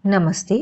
नमस्ते।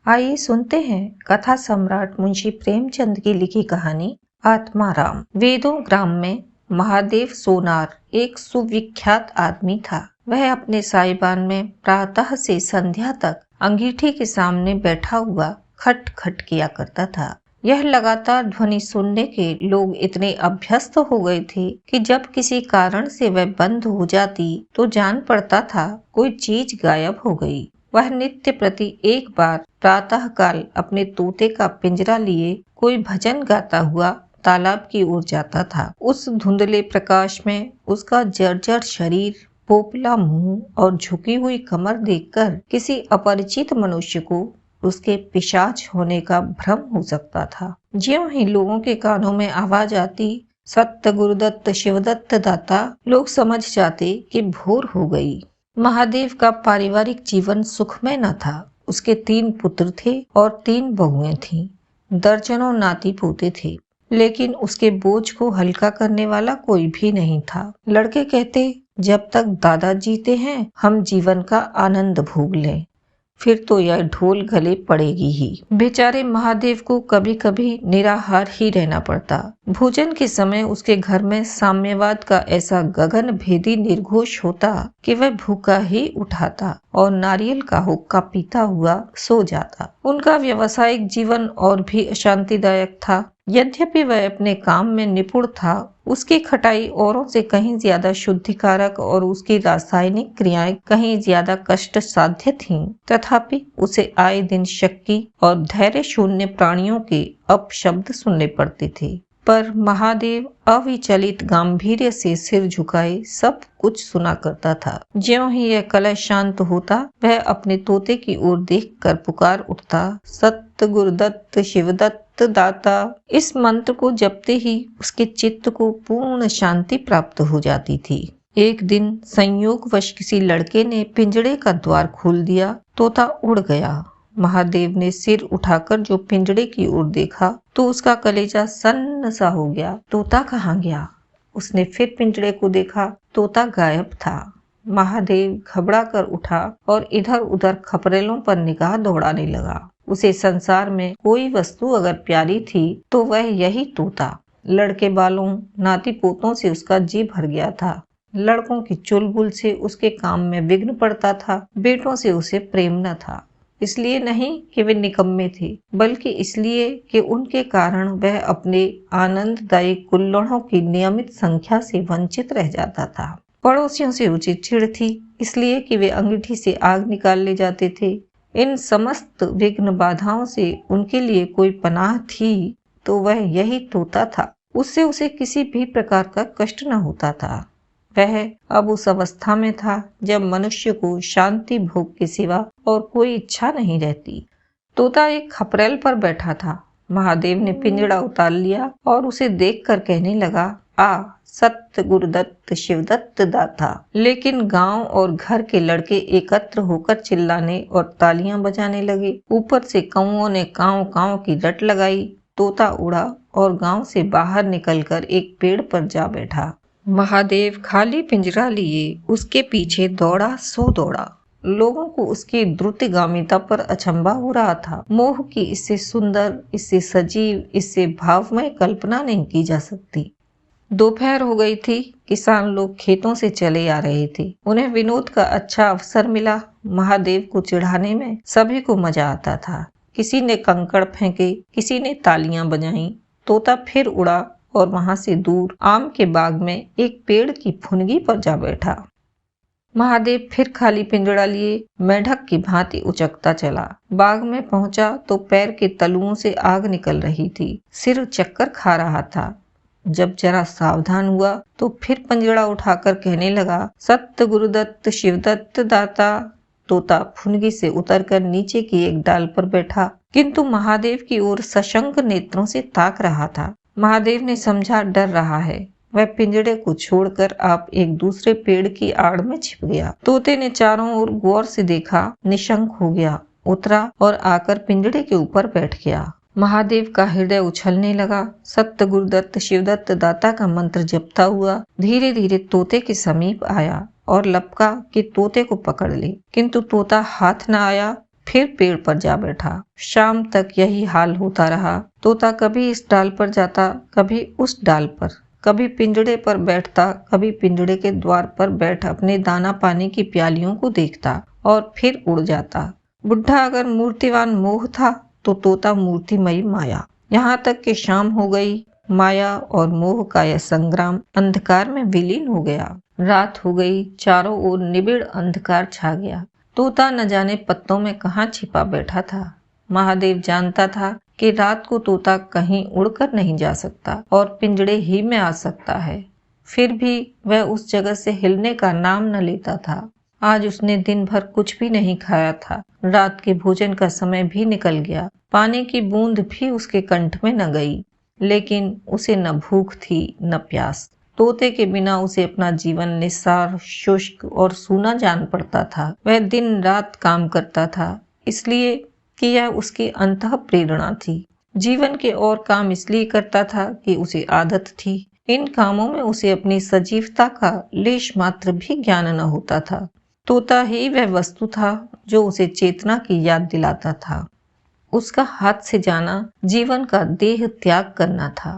आइए सुनते हैं कथा सम्राट मुंशी प्रेमचंद की लिखी कहानी आत्माराम। वेदों ग्राम में महादेव सोनार एक सुविख्यात आदमी था। वह अपने साइबान में प्रातः से संध्या तक अंगीठी के सामने बैठा हुआ खट खट किया करता था। यह लगातार ध्वनि सुनने के लोग इतने अभ्यस्त हो गए थे कि जब किसी कारण से वह बंद हो जाती तो जान पड़ता था कोई चीज गायब हो गई। वह नित्य प्रति एक बार प्रातः काल अपने तोते का पिंजरा लिए कोई भजन गाता हुआ तालाब की ओर जाता था। उस धुंधले प्रकाश में उसका जर्जर शरीर, पोपला मुंह और झुकी हुई कमर देखकर किसी अपरिचित मनुष्य को उसके पिशाच होने का भ्रम हो सकता था। ज्यों ही लोगों के कानों में आवाज आती, सत्य गुरुदत्त शिवदत्त दाता, लोग समझ जाते कि भोर हो गई। महादेव का पारिवारिक जीवन सुखमय न था। उसके 3 पुत्र थे और 3 बहुएं थीं। दर्जनों नाती पोते थे, लेकिन उसके बोझ को हल्का करने वाला कोई भी नहीं था। लड़के कहते, जब तक दादा जीते हैं हम जीवन का आनंद भोग लें, फिर तो यह ढोल गले पड़ेगी ही। बेचारे महादेव को कभी कभी निराहार ही रहना पड़ता। भोजन के समय उसके घर में साम्यवाद का ऐसा गगन भेदी निर्घोष होता कि वह भूखा ही उठाता और नारियल का हुक्का पीता हुआ सो जाता। उनका व्यवसायिक जीवन और भी अशांतिदायक था। यद्यपि वह अपने काम में निपुण था, उसकी खटाई औरों से कहीं ज्यादा शुद्धिकारक और उसकी रासायनिक क्रियाएं कहीं ज्यादा कष्ट साध्य थीं। तथापि उसे आए दिन शक्की और धैर्य शून्य प्राणियों के अपशब्द सुनने पड़ते थे। पर महादेव अविचलित गांभीर्य से सिर झुकाए सब कुछ सुना करता था। ज्यों ही यह कलह शांत होता, वह अपने तोते की ओर देखकर पुकार उठता, सत्य गुरुदत्त शिवदत्त दाता। इस मंत्र को जपते ही उसके चित्त को पूर्ण शांति प्राप्त हो जाती थी। एक दिन संयोगवश किसी लड़के ने पिंजड़े का द्वार खोल दिया। तोता उड़ गया। महादेव ने सिर उठाकर जो पिंजड़े की ओर देखा तो उसका कलेजा सन्न सा हो गया। तोता कहाँ गया? उसने फिर पिंजड़े को देखा। तोता गायब था। महादेव घबरा कर उठा और इधर उधर खपरेलों पर निगाह दौड़ाने लगा। उसे संसार में कोई वस्तु अगर प्यारी थी तो वह यही तोता। लड़के बालों, नाती पोतों से उसका जी भर गया था। लड़कों की चुलबुल से उसके काम में विघ्न पड़ता था। बेटों से उसे प्रेम न था। इसलिए नहीं कि वे निकम्मे थे, बल्कि इसलिए कि उनके कारण वह अपने आनंददायी कुल्लड़ों की नियमित संख्या से वंचित रह जाता था। पड़ोसियों से उसे चिढ़ थी, इसलिए कि वे अंगीठी से आग निकाल ले जाते थे। इन समस्त विघ्न बाधाओं से उनके लिए कोई पनाह थी तो वह यही तोता था। उससे उसे किसी भी प्रकार का कष्ट न होता था। वह अब उस अवस्था में था जब मनुष्य को शांति भोग के सिवा और कोई इच्छा नहीं रहती। तोता एक खपरेल पर बैठा था। महादेव ने पिंजड़ा उतार लिया और उसे देखकर कहने लगा, आ सत्य गुरुदत्त शिवदत्त दाता। लेकिन गांव और घर के लड़के एकत्र होकर चिल्लाने और तालियां बजाने लगे। ऊपर से कौओं ने कांव कांव की रट लगाई। तोता उड़ा और गांव से बाहर निकलकर एक पेड़ पर जा बैठा। महादेव खाली पिंजरा लिए उसके पीछे दौड़ा सो दौड़ा। लोगों को उसकी द्रुतगामिता पर अचंभा हो रहा था। मोह की इससे सुंदर, इससे सजीव, इससे भावमय कल्पना नहीं की जा सकती। दोपहर हो गई थी। किसान लोग खेतों से चले आ रहे थे। उन्हें विनोद का अच्छा अवसर मिला। महादेव को चिढ़ाने में सभी को मजा आता था। किसी ने कंकड़ फेंके, किसी ने तालियां बजाईं। तोता फिर उड़ा और वहां से दूर आम के बाग में एक पेड़ की फुनगी पर जा बैठा। महादेव फिर खाली पिंजड़ा लिए मेढक की भांति उचकता चला। बाग में पहुंचा तो पैर के तलुओं से आग निकल रही थी। सिर चक्कर खा रहा था। जब जरा सावधान हुआ तो फिर पिंजड़ा उठाकर कहने लगा, सत्य गुरुदत्त शिवदत्त दाता। तोता फुनगी से उतरकर नीचे की एक डाल पर बैठा, किंतु महादेव की ओर सशंक नेत्रों से ताक रहा था। महादेव ने समझा डर रहा है। वह पिंजड़े को छोड़कर आप एक दूसरे पेड़ की आड़ में छिप गया। तोते ने चारों ओर गौर से देखा, निशंक हो गया, उतरा और आकर पिंजड़े के ऊपर बैठ गया। महादेव का हृदय उछलने लगा। सत्य गुरुदत्त शिवदत्त दाता का मंत्र जपता हुआ धीरे धीरे तोते के समीप आया और लपका कि तोते को पकड़ ले, किंतु तोता हाथ न आया। फिर पेड़ पर जा बैठा। शाम तक यही हाल होता रहा। तोता कभी इस डाल पर जाता, कभी उस डाल पर, कभी पिंजड़े पर बैठता, कभी पिंजड़े के द्वार पर बैठ अपने दाना पानी की प्यालियों को देखता और फिर उड़ जाता। बुढ़ा अगर मूर्तिवान मोह था तो तोता मूर्तिमयी माया। यहाँ तक कि शाम हो गई। माया और मोह का यह संग्राम अंधकार में विलीन हो गया। रात हो गई। चारों ओर निबिड़ अंधकार छा गया। तोता न जाने पत्तों में कहाँ छिपा बैठा था। महादेव जानता था कि रात को तोता कहीं उड़कर नहीं जा सकता और पिंजड़े ही में आ सकता है। फिर भी वह उस जगह से हिलने का नाम न लेता था। आज उसने दिन भर कुछ भी नहीं खाया था। रात के भोजन का समय भी निकल गया। पानी की बूंद भी उसके कंठ में न गई। लेकिन उसे न भूख थी न प्यास। तोते के बिना उसे अपना जीवन निस्सार, शुष्क और सूना जान पड़ता था। वह दिन रात काम करता था इसलिए कि यह उसकी अंतः प्रेरणा थी। जीवन के और काम इसलिए करता था कि उसे आदत थी। इन कामों में उसे अपनी सजीवता का लेश मात्र भी ज्ञान न होता था। तोता ही वह वस्तु था जो उसे चेतना की याद दिलाता था। उसका हाथ से जाना जीवन का देह त्याग करना था।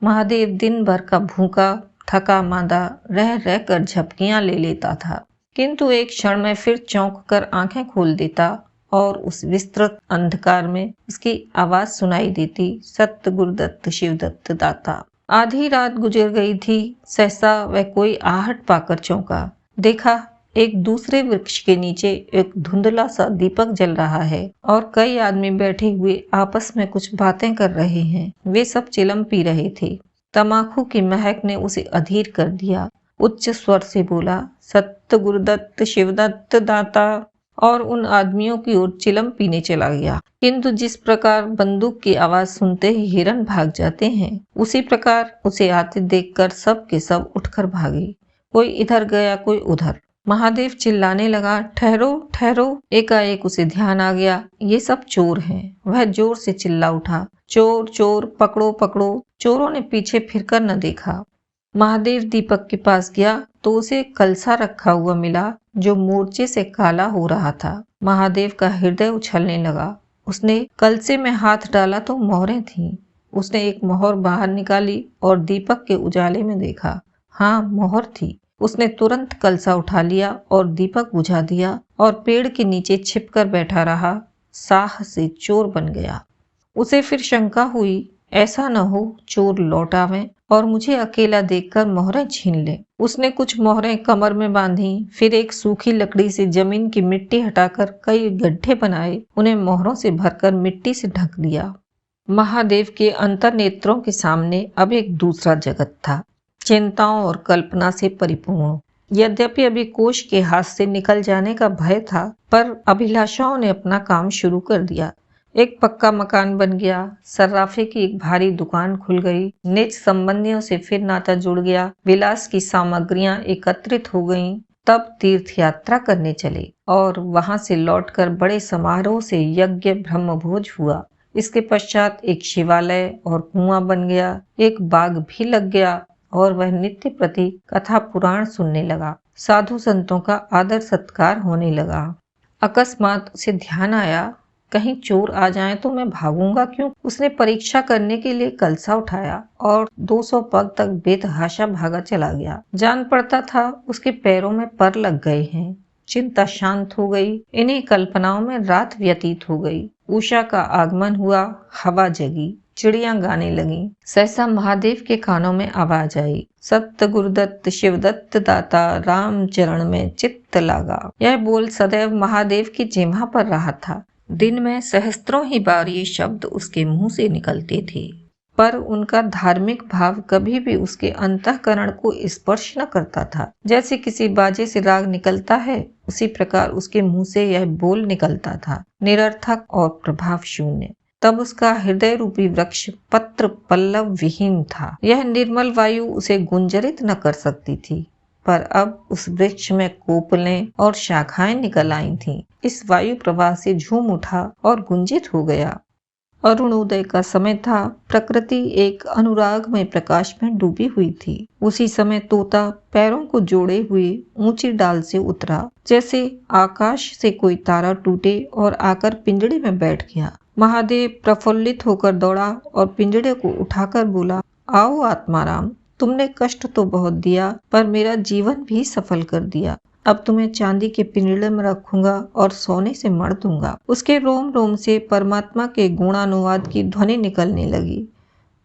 महादेव दिन भर का भूखा थका मांदा रह रह कर झपकियां ले लेता था, किंतु एक क्षण में फिर चौंक कर आंखें खोल देता और उस विस्तृत अंधकार में उसकी आवाज सुनाई देती, सत्य गुरुदत्त शिवदत्त दाता। आधी रात गुजर गई थी। सहसा वह कोई आहट पाकर चौंका। देखा एक दूसरे वृक्ष के नीचे एक धुंधला सा दीपक जल रहा है और कई आदमी बैठे हुए आपस में कुछ बातें कर रहे हैं। वे सब चिलम पी रहे थे। तमाकू की महक ने उसे अधीर कर दिया। उच्च स्वर से बोला, सत्य गुरुदत्त शिवदत्त दाता, और उन आदमियों की ओर चिलम पीने चला गया। किंतु जिस प्रकार बंदूक की आवाज सुनते ही हिरन भाग जाते हैं, उसी प्रकार उसे आते देखकर सब के सब उठकर भागे। कोई इधर गया, कोई उधर। महादेव चिल्लाने लगा, ठहरो ठहरो। एकाएक उसे ध्यान आ गया, ये सब चोर हैं। वह जोर से चिल्ला उठा, चोर चोर, पकड़ो पकड़ो। चोरों ने पीछे फिरकर न देखा। महादेव दीपक के पास गया तो उसे कलसा रखा हुआ मिला जो मोर्चे से काला हो रहा था। महादेव का हृदय उछलने लगा। उसने कलसे में हाथ डाला तो मोहरें थीं। उसने एक मोहर बाहर निकाली और दीपक के उजाले में देखा। हाँ, मोहर थी। उसने तुरंत कलसा उठा लिया और दीपक बुझा दिया और पेड़ के नीचे छिपकर बैठा रहा। साह से चोर बन गया। उसे फिर शंका हुई, ऐसा न हो चोर लौट आवें और मुझे अकेला देखकर मोहरें छीन ले। उसने कुछ मोहरें कमर में बांधी, फिर एक सूखी लकड़ी से जमीन की मिट्टी हटाकर कई गड्ढे बनाए, उन्हें मोहरों से भरकर मिट्टी से ढक दिया। महादेव के अंतर्नेत्रों के सामने अब एक दूसरा जगत था, चिंताओं और कल्पना से परिपूर्ण। यद्यपि अभी कोष के हाथ से निकल जाने का भय था, पर अभिलाषाओं ने अपना काम शुरू कर दिया। एक पक्का मकान बन गया। सर्राफे की एक भारी दुकान खुल गई। निज संबंधियों से फिर नाता जुड़ गया। विलास की सामग्रियां एकत्रित हो गईं। तब तीर्थ यात्रा करने चले और वहां से लौटकर बड़े समारोह से यज्ञ ब्रह्मभोज हुआ। इसके पश्चात एक शिवालय और कुआं बन गया। एक बाग भी लग गया और वह नित्य प्रति कथा पुराण सुनने लगा। साधु संतों का आदर सत्कार होने लगा। अकस्मात उसे ध्यान आया, कहीं चोर आ जाएं तो मैं भागूंगा क्यों। उसने परीक्षा करने के लिए कलसा उठाया और 200 पग तक बेतहाशा भागा चला गया। जान पड़ता था उसके पैरों में पर लग गए हैं। चिंता शांत हो गई। इन्हीं कल्पनाओं में रात व्यतीत हो गई। उषा का आगमन हुआ। हवा जगी, चिड़ियां गाने लगीं। सहसा महादेव के कानों में आवाज आई, सत्य गुरुदत्त शिवदत्त दाता, राम चरण में चित्त लागा। यह बोल सदैव महादेव की जिह्वा पर रहा था। दिन में सहस्त्रों ही बार ये शब्द उसके मुंह से निकलते थे, पर उनका धार्मिक भाव कभी भी उसके अंतःकरण को स्पर्श न करता था। जैसे किसी बाजे से राग निकलता है, उसी प्रकार उसके मुंह से यह बोल निकलता था, निरर्थक और प्रभाव शून्य। तब उसका हृदय रूपी वृक्ष पत्र पल्लव विहीन था। यह निर्मल वायु उसे गुंजरित न कर सकती थी, पर अब उस वृक्ष में कोपलें और शाखाएं निकल आई थीं। इस वायु प्रवाह से झूम उठा और गुंजित हो गया। अरुणोदय का समय था। प्रकृति एक अनुरागमय प्रकाश में डूबी हुई थी। उसी समय तोता पैरों को जोड़े हुए ऊंची डाल से उतरा, जैसे आकाश से कोई तारा टूटे और आकर पिंजड़े में बैठ गया। महादेव प्रफुल्लित होकर दौड़ा और पिंजड़े को उठाकर बोला, आओ आत्माराम, तुमने कष्ट तो बहुत दिया पर मेरा जीवन भी सफल कर दिया। अब तुम्हें चांदी के पिंजड़े में रखूंगा और सोने से मढ़ दूंगा। उसके रोम रोम से परमात्मा के गुणानुवाद की ध्वनि निकलने लगी।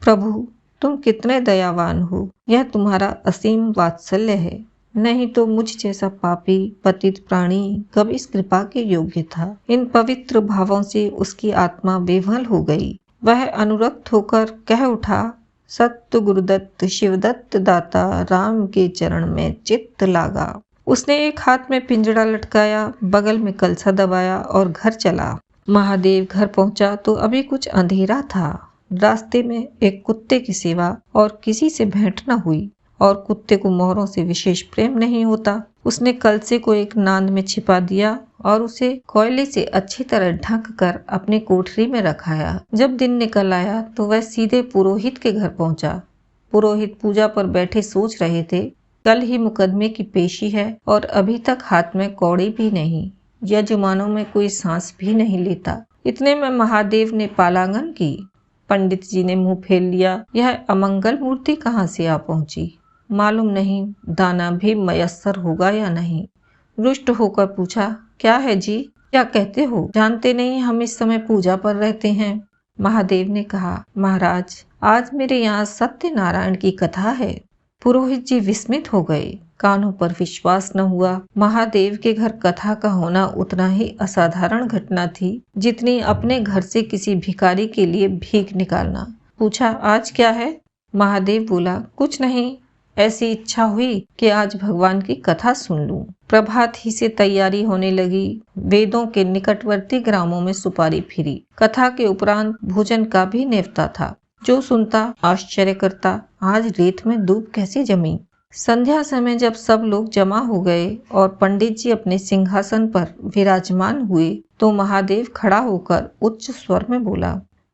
प्रभु, तुम कितने दयावान हो, यह तुम्हारा असीम वात्सल्य है। नहीं तो मुझ जैसा पापी पतित प्राणी कब इस कृपा के योग्य था। इन पवित्र भावों से उसकी आत्मा बेवल हो गई। वह अनुरक्त होकर कह उठा, सत्य गुरुदत्त शिवदत्त दाता राम के चरण में चित्त लागा। उसने एक हाथ में पिंजड़ा लटकाया, बगल में कलसा दबाया और घर चला। महादेव घर पहुंचा तो अभी कुछ अंधेरा था। रास्ते में एक कुत्ते की सेवा और किसी से भेंट न हुई, और कुत्ते को मोहरों से विशेष प्रेम नहीं होता। उसने कलसे को एक नांद में छिपा दिया और उसे कोयले से अच्छी तरह ढक कर अपनी कोठरी में रखाया। जब दिन निकल आया तो वह सीधे पुरोहित के घर पहुंचा। पुरोहित पूजा पर बैठे सोच रहे थे, कल ही मुकदमे की पेशी है और अभी तक हाथ में कौड़ी भी नहीं, यजमानों में कोई सांस भी नहीं लेता। इतने में महादेव ने पालांगन की। पंडित जी ने मुंह फेर लिया, यह अमंगल मूर्ति कहाँ से आ पहुंची। मालूम नहीं दाना भी मयस्सर होगा या नहीं। रुष्ट होकर पूछा, क्या है जी, क्या कहते हो? जानते नहीं हम इस समय पूजा पर रहते हैं। महादेव ने कहा, महाराज, आज मेरे यहाँ सत्यनारायण की कथा है। पुरोहित जी विस्मित हो गए, कानों पर विश्वास न हुआ। महादेव के घर कथा का होना उतना ही असाधारण घटना थी जितनी अपने घर से किसी भिखारी के लिए भीख निकालना। पूछा, आज क्या है? महादेव बोला, कुछ नहीं, ऐसी इच्छा हुई कि आज भगवान की कथा सुन लूं। प्रभात ही से तैयारी होने लगी। वेदों के निकटवर्ती ग्रामों में सुपारी फिरी। कथा के उपरांत भोजन का भी नेवता था। जो सुनता आश्चर्य करता, आज रेत में दूब कैसे जमी। संध्या समय जब सब लोग जमा हो गए और पंडित जी अपने सिंहासन पर विराजमान हुए तो महादेव खड़ा होकर उच्च स्वर में बोला,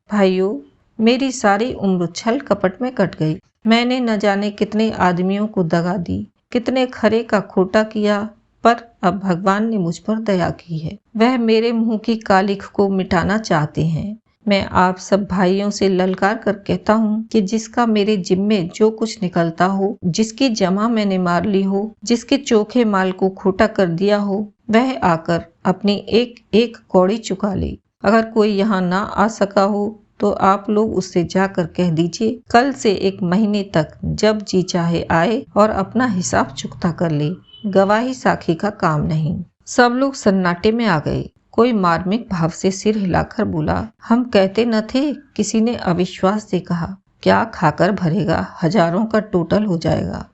भाइयों, मेरी सारी उम्र छल कपट में कट गई। मैंने न जाने कितने आदमियों को दगा दी, कितने खरे का खोटा किया, पर अब भगवान ने मुझ पर दया की है। वह मेरे मुंह की कालिख को मिटाना चाहते हैं। मैं आप सब भाइयों से ललकार कर कहता हूँ कि जिसका मेरे जिम्मे जो कुछ निकलता हो, जिसकी जमा मैंने मार ली हो, जिसके चोखे माल को खोटा कर दिया हो, वह आकर अपनी एक एक कौड़ी चुका ले। अगर कोई यहाँ ना आ सका हो तो आप लोग उससे जाकर कह दीजिए, कल से 1 महीने तक जब जी चाहे आए और अपना हिसाब चुकता कर ले। गवाही साखी का काम नहीं। सब लोग सन्नाटे में आ गए। कोई मार्मिक भाव से सिर हिलाकर बोला, हम कहते न थे? किसी ने अविश्वास से कहा, क्या खाकर भरेगा, हजारों का टोटल हो जाएगा।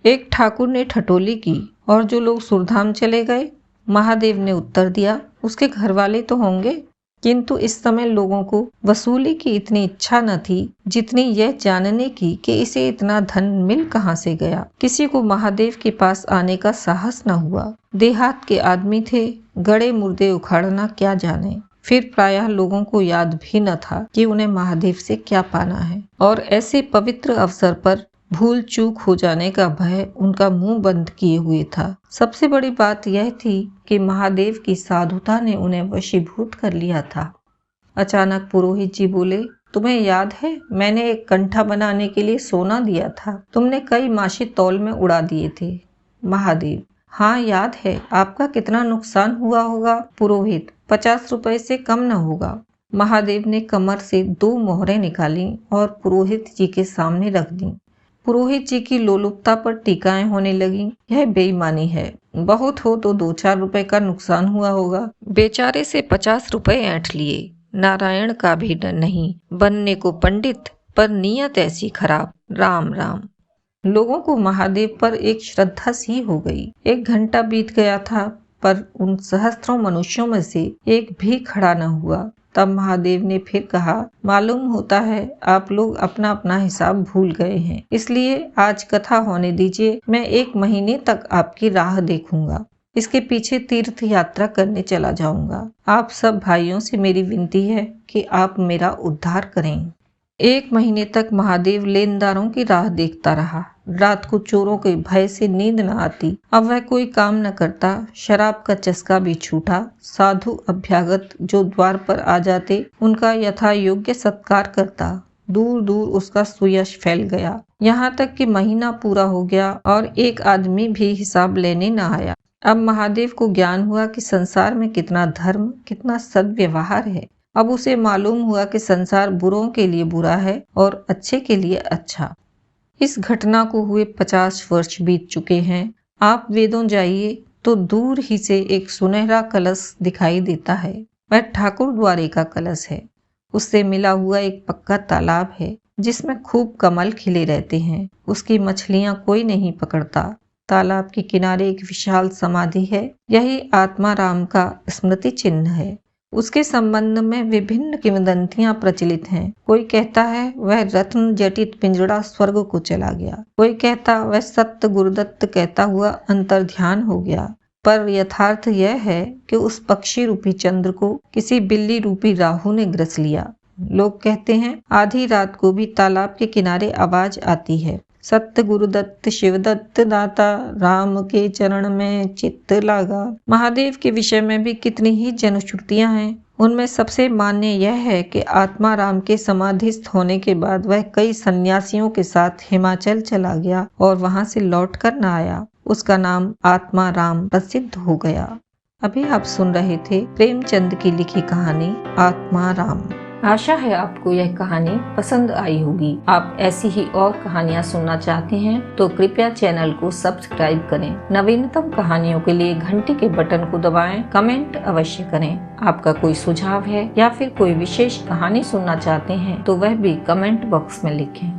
एक ठाकुर ने ठठोली की और जो लोग सुरधाम चले गए। महादेव ने उत्तर दिया, उसके घर वाले तो होंगे। किंतु इस समय लोगों को वसूली की इतनी इच्छा न थी जितनी यह जानने की कि इसे इतना धन मिल कहाँ से गया। किसी को महादेव के पास आने का साहस न हुआ। देहात के आदमी थे, गड़े मुर्दे उखाड़ना क्या जाने। फिर प्रायः लोगों को याद भी न था कि उन्हें महादेव से क्या पाना है, और ऐसे पवित्र अवसर पर भूल चूक हो जाने का भय उनका मुंह बंद किए हुए था। सबसे बड़ी बात यह थी कि महादेव की साधुता ने उन्हें वशीभूत कर लिया था। अचानक पुरोहित जी बोले, तुम्हें याद है मैंने एक कंठा बनाने के लिए सोना दिया था, तुमने कई माशी तौल में उड़ा दिए थे। महादेव, हाँ याद है। आपका कितना नुकसान हुआ होगा? पुरोहित, 50 रुपए से कम न होगा। महादेव ने कमर से 2 मोहरें निकाली और पुरोहित जी के सामने रख दी। पुरोहित जी की लोलुपता पर टीकाएं होने लगी। यह बेईमानी है, बहुत हो तो 2-4 रुपए का नुकसान हुआ होगा। बेचारे से 50 रुपए ऐंठ लिए। नारायण का भी डर नहीं, बनने को पंडित पर नीयत ऐसी खराब। राम राम। लोगों को महादेव पर एक श्रद्धा सी हो गई। 1 घंटा बीत गया था पर उन सहस्त्रों मनुष्यों में से एक भी खड़ा न हुआ। तब महादेव ने फिर कहा, मालूम होता है आप लोग अपना अपना हिसाब भूल गए हैं, इसलिए आज कथा होने दीजिए। मैं 1 महीने तक आपकी राह देखूंगा। इसके पीछे तीर्थ यात्रा करने चला जाऊंगा। आप सब भाइयों से मेरी विनती है कि आप मेरा उद्धार करें। 1 महीने तक महादेव लेनदारों की राह देखता रहा। रात को चोरों के भय से नींद न आती। अब वह कोई काम न करता। शराब का चस्का भी छूटा। साधु अभ्यागत जो द्वार पर आ जाते उनका यथा योग्य सत्कार करता। दूर दूर उसका सुयश फैल गया, यहाँ तक कि महीना पूरा हो गया और एक आदमी भी हिसाब लेने न आया। अब महादेव को ज्ञान हुआ कि संसार में कितना धर्म, कितना सद्व्यवहार है। अब उसे मालूम हुआ कि संसार बुरों के लिए बुरा है और अच्छे के लिए अच्छा। इस घटना को हुए 50 वर्ष बीत चुके हैं। आप वेदों जाइए तो दूर ही से एक सुनहरा कलश दिखाई देता है। वह ठाकुर द्वारे का कलश है। उससे मिला हुआ एक पक्का तालाब है जिसमें खूब कमल खिले रहते हैं। उसकी मछलियां कोई नहीं पकड़ता। तालाब के किनारे एक विशाल समाधि है। यही आत्मा राम का स्मृति चिन्ह है। उसके संबंध में विभिन्न किंवदंतियां प्रचलित हैं। कोई कहता है वह रत्न जटित पिंजड़ा स्वर्ग को चला गया। कोई कहता वह सत्य गुरुदत्त कहता हुआ अंतर्ध्यान हो गया। पर यथार्थ यह है कि उस पक्षी रूपी चंद्र को किसी बिल्ली रूपी राहु ने ग्रस लिया। लोग कहते हैं आधी रात को भी तालाब के किनारे आवाज आती है, सत्य गुरुदत्त शिवदत्त दाता राम के चरण में चित्त लागा। महादेव के विषय में भी कितनी ही जनश्रुतियां हैं। उनमें सबसे मान्य यह है कि आत्मा राम के समाधिस्थ होने के बाद वह कई सन्यासियों के साथ हिमाचल चला गया और वहां से लौटकर न आया। उसका नाम आत्मा राम प्रसिद्ध हो गया। अभी आप सुन रहे थे प्रेमचंद की लिखी कहानी आत्मा राम। आशा है आपको यह कहानी पसंद आई होगी। आप ऐसी ही और कहानियाँ सुनना चाहते हैं तो कृपया चैनल को सब्सक्राइब करें। नवीनतम कहानियों के लिए घंटी के बटन को दबाएं। कमेंट अवश्य करें। आपका कोई सुझाव है या फिर कोई विशेष कहानी सुनना चाहते हैं तो वह भी कमेंट बॉक्स में लिखें।